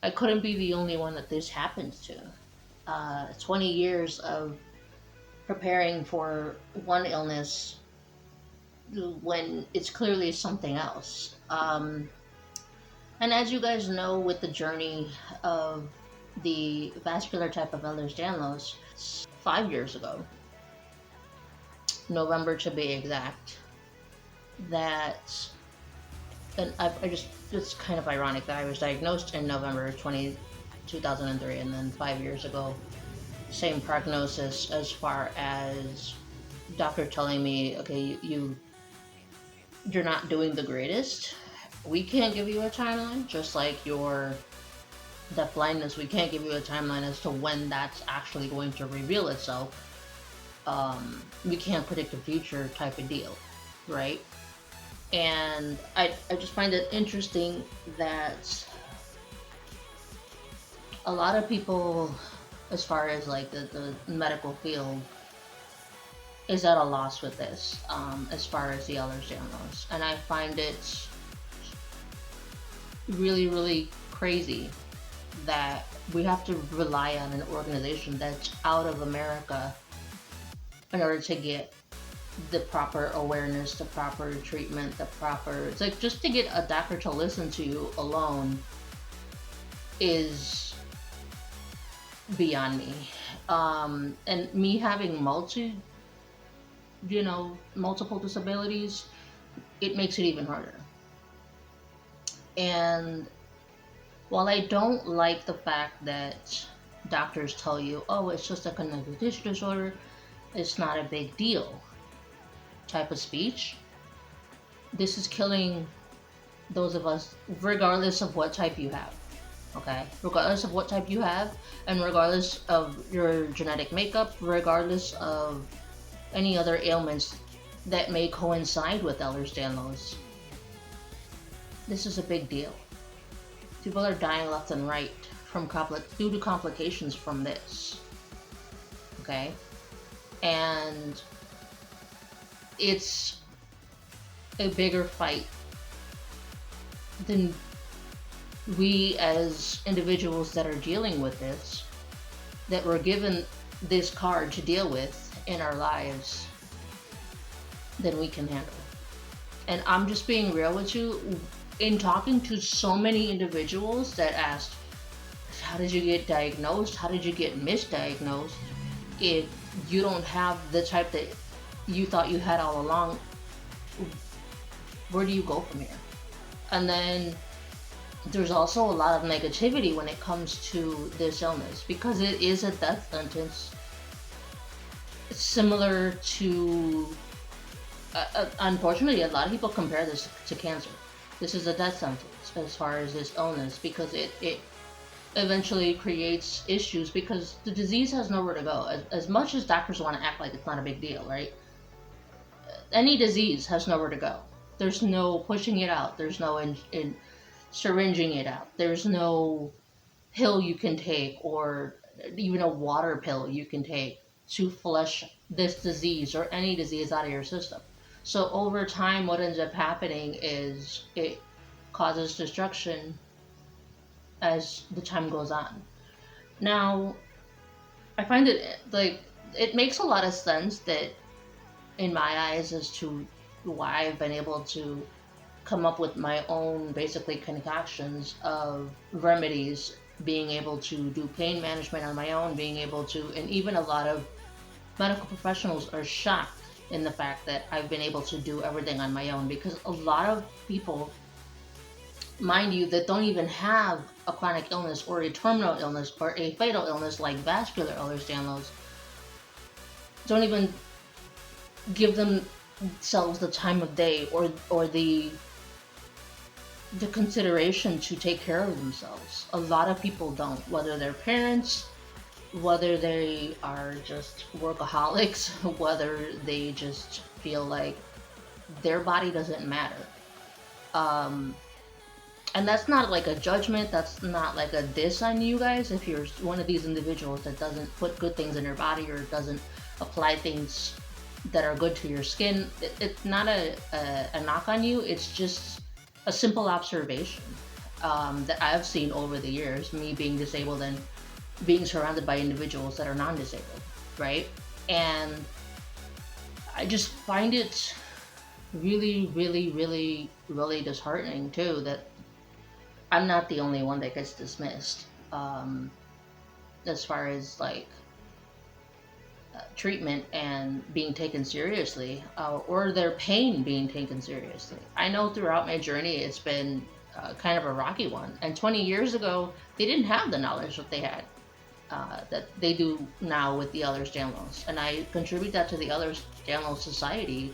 I couldn't be the only one that this happens to. 20 years of preparing for one illness when it's clearly something else. And as you guys know, with the journey of the vascular type of Ehlers Danlos, 5 years ago, November to be exact, that, and it's kind of ironic that I was diagnosed in November 2003, and then 5 years ago, same prognosis as far as doctor telling me, okay, you're not doing the greatest. We can't give you a timeline, just like your deaf blindness. We can't give you a timeline as to when that's actually going to reveal itself. We can't predict the future type of deal, right? And I just find it interesting that a lot of people, as far as like the medical field, is at a loss with this, as far as the Ehlers Danlos. And I find it really, really crazy that we have to rely on an organization that's out of America in order to get the proper awareness, the proper treatment, it's like just to get a doctor to listen to you alone is beyond me. And me having multiple disabilities, it makes it even harder. And while I don't like the fact that doctors tell you, oh, it's just a connective tissue disorder, it's not a big deal type of speech, this is killing those of us, regardless of what type you have, okay? Regardless of what type you have, and regardless of your genetic makeup, regardless of any other ailments that may coincide with Ehlers Danlos. This is a big deal. People are dying left and right due to complications from this, okay? And it's a bigger fight than we as individuals that are dealing with this, that were given this card to deal with in our lives, than we can handle. And I'm just being real with you. In talking to so many individuals that asked, how did you get diagnosed? How did you get misdiagnosed? If you don't have the type that you thought you had all along, where do you go from here? And then there's also a lot of negativity when it comes to this illness, because it is a death sentence. It's similar to, unfortunately, a lot of people compare this to cancer. This is a death sentence as far as this illness, because it eventually creates issues, because the disease has nowhere to go. As much as doctors want to act like it's not a big deal, right? Any disease has nowhere to go. There's no pushing it out. There's no in syringing it out. There's no pill you can take, or even a water pill you can take to flush this disease or any disease out of your system. So over time, what ends up happening is it causes destruction as the time goes on. Now, I find it like it makes a lot of sense that, in my eyes, as to why I've been able to come up with my own basically concoctions of remedies, being able to do pain management on my own, being able to, and even a lot of medical professionals are shocked in the fact that I've been able to do everything on my own, because a lot of people, mind you, that don't even have a chronic illness or a terminal illness or a fatal illness like vascular Ehlers Danlos, don't even give themselves the time of day or the consideration to take care of themselves. A lot of people don't, whether they're parents, whether they are just workaholics, whether they just feel like their body doesn't matter. And that's not like a judgment, that's not like a diss on you guys if you're one of these individuals that doesn't put good things in your body or doesn't apply things that are good to your skin. It's not a knock on you, it's just a simple observation. that I've seen over the years, me being disabled and being surrounded by individuals that are non-disabled, right? And I just find it really, really, really, really disheartening too that I'm not the only one that gets dismissed as far as like treatment and being taken seriously, or their pain being taken seriously. I know throughout my journey it's been kind of a rocky one, and 20 years ago they didn't have the knowledge that they had that they do now with the Ehlers Danlos, and I contribute that to the Ehlers Danlos Society,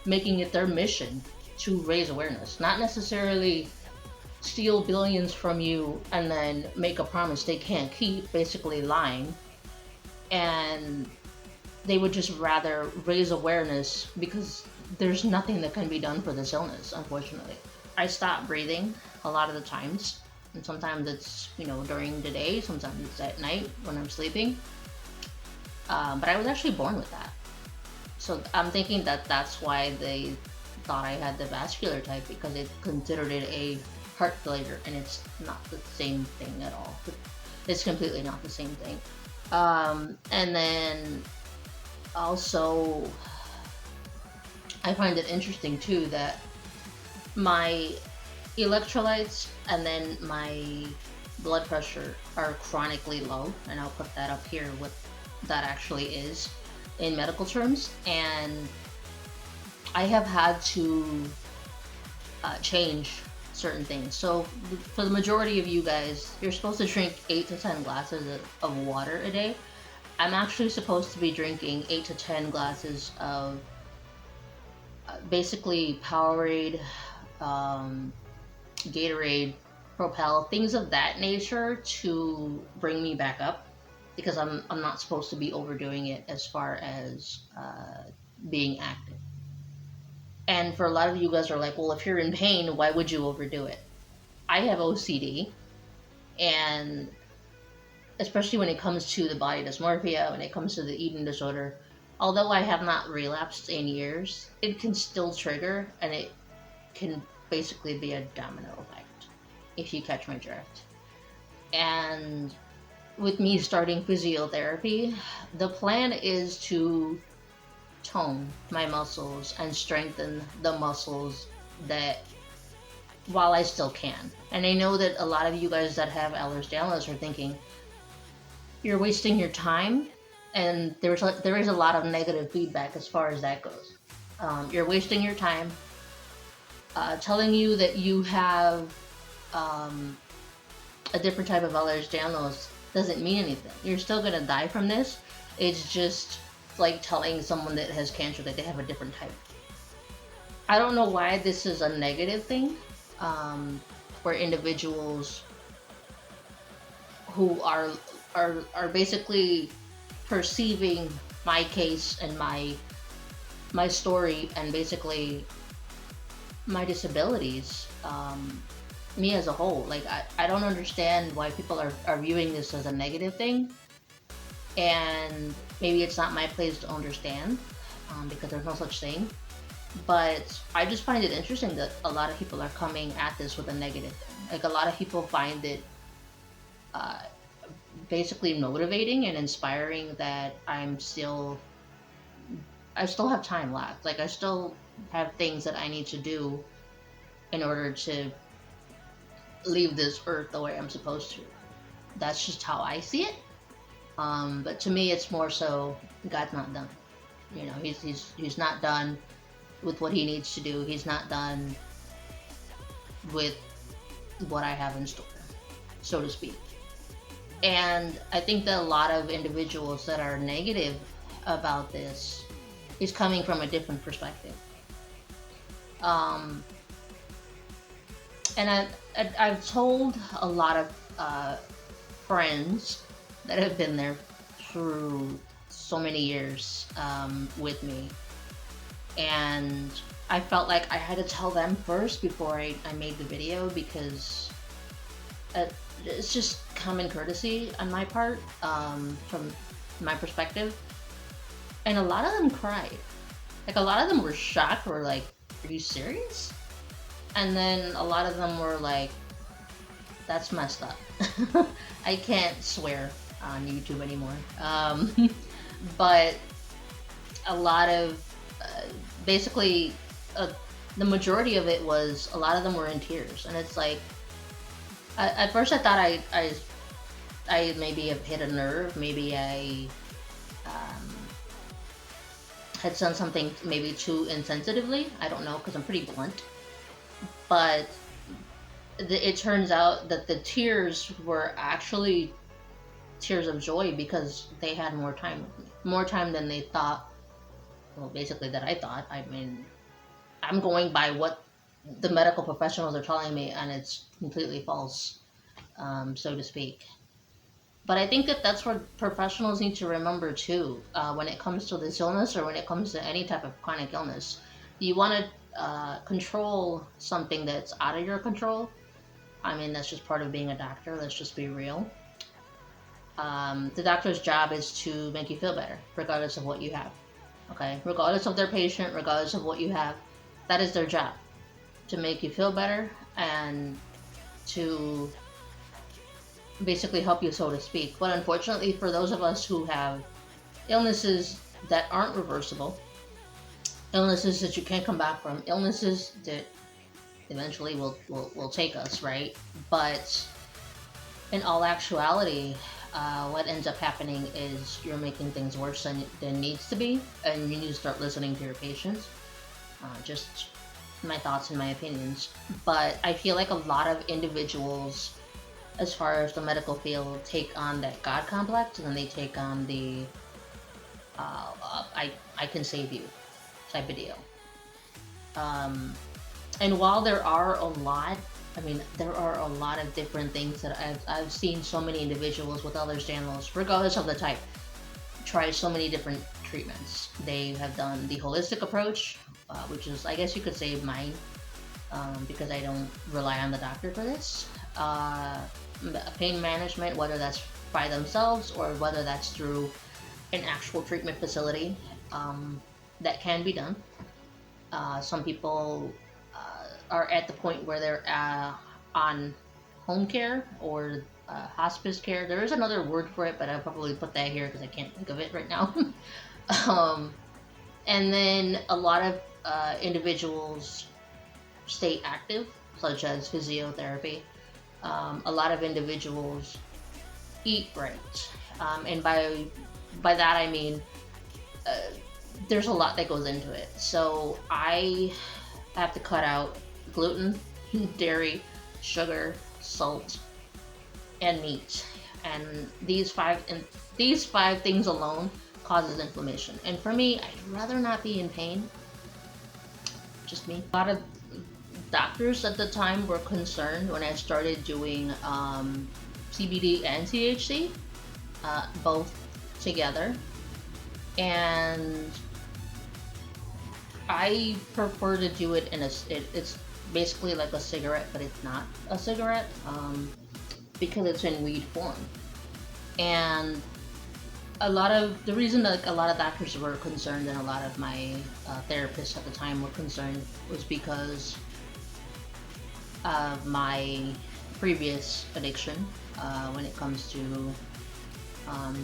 making it their mission to raise awareness, not necessarily steal billions from you and then make a promise they can't keep, basically lying. And they would just rather raise awareness because there's nothing that can be done for this illness, unfortunately. I stop breathing a lot of the times, and sometimes it's, you know, during the day, sometimes it's at night when I'm sleeping. But I was actually born with that. So I'm thinking that that's why they thought I had the vascular type, because they considered it a heart failure, and it's not the same thing at all. It's completely not the same thing. And then also, I find it interesting too that my electrolytes and then my blood pressure are chronically low, and I'll put that up here what that actually is in medical terms. And I have had to change certain things. So for the majority of you guys, you're supposed to drink 8 to 10 glasses of water a day. I'm actually supposed to be drinking 8 to 10 glasses of basically Powerade, Gatorade, Propel, things of that nature to bring me back up, because I'm not supposed to be overdoing it as far as being active. And for a lot of you guys are like, well, if you're in pain, why would you overdo it? I have OCD, and especially when it comes to the body dysmorphia, when it comes to the eating disorder, although I have not relapsed in years, it can still trigger, and it can basically be a domino effect, if you catch my drift. And with me starting physiotherapy, the plan is to tone my muscles and strengthen the muscles that while I still can. And I know that a lot of you guys that have Ehlers Danlos are thinking, you're wasting your time, and there is a lot of negative feedback as far as that goes. You're wasting your time. Telling you that you have a different type of Ehlers Danlos doesn't mean anything. You're still gonna die from this. It's just like telling someone that has cancer that they have a different type. I don't know why this is a negative thing for individuals who are basically perceiving my case and my story and basically my disabilities, me as a whole. Like I don't understand why people are viewing this as a negative thing, and maybe it's not my place to understand, because there's no such thing. But I just find it interesting that a lot of people are coming at this with a negative thing. Like a lot of people find it basically motivating and inspiring that I still have time left. Like I still have things that I need to do in order to leave this earth the way I'm supposed to. That's just how I see it. But to me, it's more so God's not done. You know, he's not done with what he needs to do. He's not done with what I have in store, so to speak. And I think that a lot of individuals that are negative about this is coming from a different perspective. And I've told a lot of friends that have been there through so many years with me, and I felt like I had to tell them first before I made the video, because it's just common courtesy on my part, from my perspective. And a lot of them cried. Like a lot of them were shocked, were like, are you serious? And then a lot of them were like, that's messed up. I can't swear on YouTube anymore. But a lot of, basically, the majority of it was, a lot of them were in tears. And it's like, at first I thought I maybe have hit a nerve. Maybe I had done something maybe too insensitively. I don't know, because I'm pretty blunt. But it turns out that the tears were actually tears of joy, because they had more time with me. More time than they thought. Well, basically that I thought. I mean, I'm going by what the medical professionals are telling me, and it's completely false, so to speak. But I think that that's what professionals need to remember too, when it comes to this illness, or when it comes to any type of chronic illness. You want to control something that's out of your control. I mean, that's just part of being a doctor. Let's just be real. The doctor's job is to make you feel better, regardless of what you have. Okay? Regardless of their patient, regardless of what you have, that is their job. To make you feel better and to basically help you, so to speak. But unfortunately, for those of us who have illnesses that aren't reversible, illnesses that you can't come back from, illnesses that eventually will take us, right? But in all actuality, what ends up happening is you're making things worse than needs to be, and you need to start listening to your patients. Just my thoughts and my opinions. But I feel like a lot of individuals, as far as the medical field, take on that God complex, and then they take on the I can save you type of deal. And while there are a lot, I mean, there are a lot of different things that I've seen so many individuals with Ehlers Danlos, regardless of the type, try so many different treatments. They have done the holistic approach, which is, I guess you could say, mine, because I don't rely on the doctor for this. Pain management, whether that's by themselves or whether that's through an actual treatment facility, that can be done. Some people are at the point where they're on home care or hospice care. There is another word for it, but I'll probably put that here because I can't think of it right now. And then a lot of individuals stay active, such as physiotherapy. A lot of individuals eat right, and by that I mean there's a lot that goes into it. So I have to cut out gluten, dairy, sugar, salt, and meat, and these five things alone causes inflammation. And for me, I'd rather not be in pain. Just me. A lot of doctors at the time were concerned when I started doing CBD and THC, both together, and I prefer to do it in it's basically like a cigarette, but it's not a cigarette, because it's in weed form. And the reason that a lot of doctors were concerned, and a lot of my therapists at the time were concerned, was because of my previous addiction, when it comes to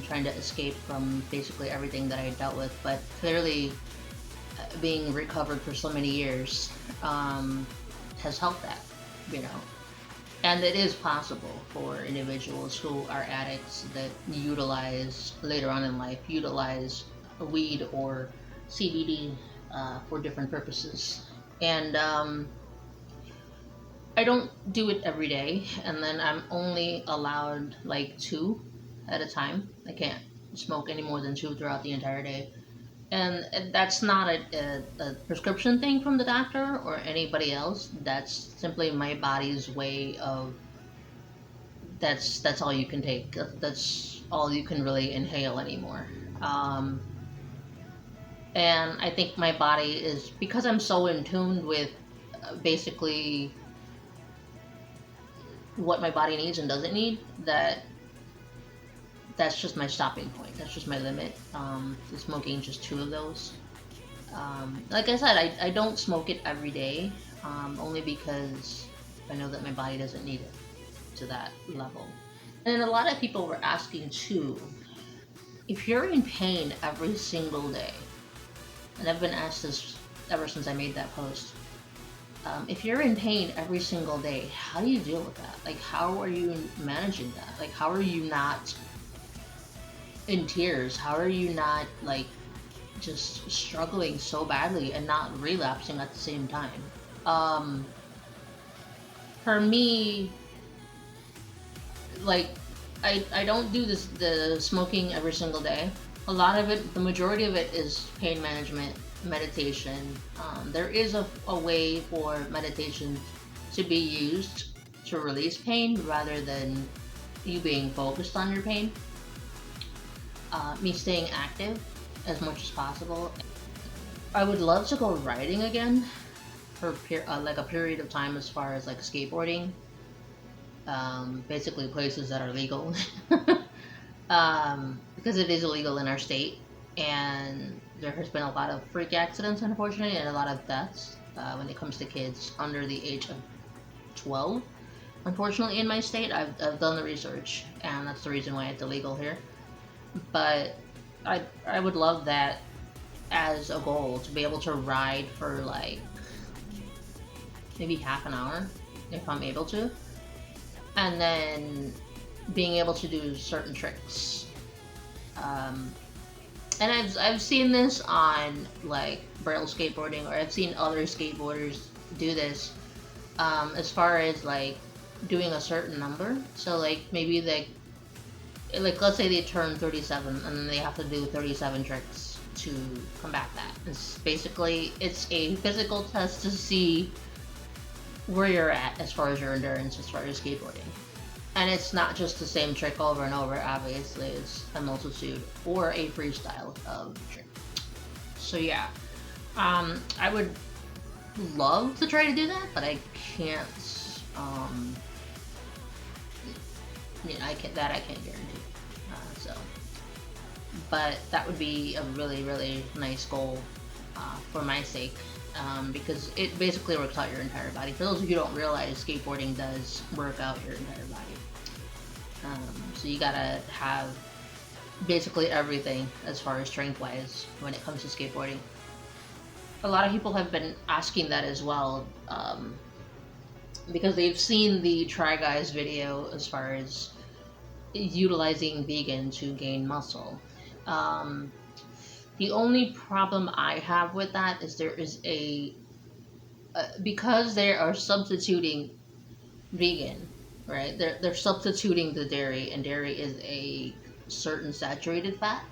trying to escape from basically everything that I dealt with. But clearly, being recovered for so many years has helped that, you know. And it is possible for individuals who are addicts that later on in life, utilize weed or CBD for different purposes. And I don't do it every day, and then I'm only allowed like 2 at a time. I can't smoke any more than 2 throughout the entire day. And that's not a prescription thing from the doctor or anybody else. That's simply my body's way of, that's all you can take. That's all you can really inhale anymore. And I think my body is, because I'm so in tune with basically what my body needs and doesn't need, that's just my stopping point. That's just my limit. Smoking just 2 of those. Like I said, I don't smoke it every day, only because I know that my body doesn't need it. to that level. And a lot of people were asking too, if you're in pain every single day, and I've been asked this ever since I made that post, if you're in pain every single day, how do you deal with that? Like, how are you managing that? Like, how are you not in tears? How are you not, like, just struggling so badly and not relapsing at the same time? For me, like, I don't do the smoking every single day. A lot of it, the majority of it, is pain management, meditation. There is a way for meditation to be used to release pain rather than you being focused on your pain. Me staying active as much as possible. I would love to go riding again for like a period of time, as far as like skateboarding. Basically places that are legal. Because it is illegal in our state, and there has been a lot of freak accidents, unfortunately, and a lot of deaths when it comes to kids under the age of 12. Unfortunately, in my state, I've done the research, and that's the reason why it's illegal here. But I would love that as a goal, to be able to ride for like maybe half an hour if I'm able to, and then being able to do certain tricks. And I've seen this on like braille skateboarding, or I've seen other skateboarders do this, as far as like doing a certain number. So like maybe like let's say they turn 37 and then they have to do 37 tricks to combat that. It's a physical test to see where you're at as far as your endurance, as far as skateboarding. And it's not just the same trick over and over, obviously. It's a multitude, or a freestyle of trick. So yeah, I would love to try to do that, but I can't. I can't guarantee. But that would be a really, really nice goal for my sake, because it basically works out your entire body. For those of you who don't realize, skateboarding does work out your entire body. So you gotta have basically everything as far as strength-wise when it comes to skateboarding. A lot of people have been asking that as well, because they've seen the Try Guys video as far as utilizing vegan to gain muscle. The only problem I have with that is there is because they are substituting vegan, right? They're substituting the dairy, and dairy is a certain saturated fat.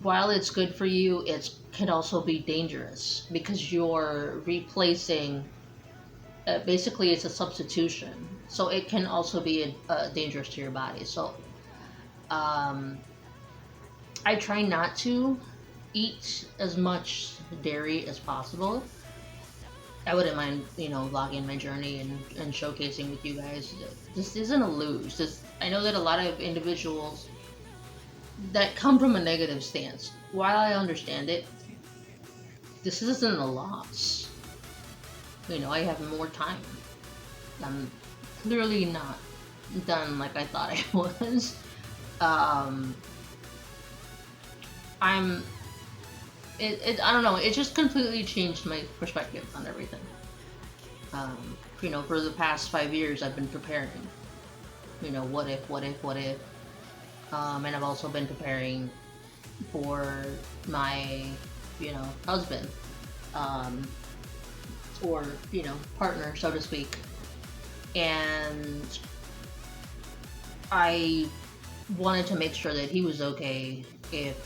While it's good for you, it can also be dangerous because you're replacing. Basically, it's a substitution, so it can also be dangerous to your body. So, I try not to eat as much dairy as possible. I wouldn't mind, vlogging my journey and showcasing with you guys. This isn't a lose. I know that a lot of individuals that come from a negative stance, while I understand it, this isn't a loss. I have more time. I'm clearly not done like I thought I was. I don't know, it just completely changed my perspective on everything. For the past 5 years I've been preparing. What if? And I've also been preparing for my, husband, or, partner, so to speak. And I wanted to make sure that he was okay if,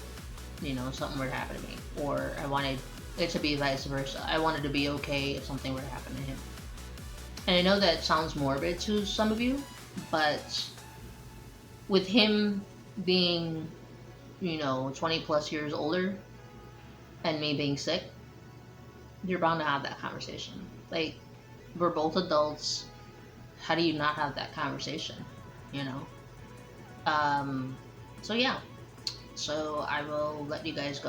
something were to happen to me. Or I wanted it to be vice versa. I wanted to be okay if something were to happen to him. And I know that sounds morbid to some of you, but with him being, 20 plus years older and me being sick, you're bound to have that conversation. Like, we're both adults. How do you not have that conversation? So yeah. So I will let you guys go.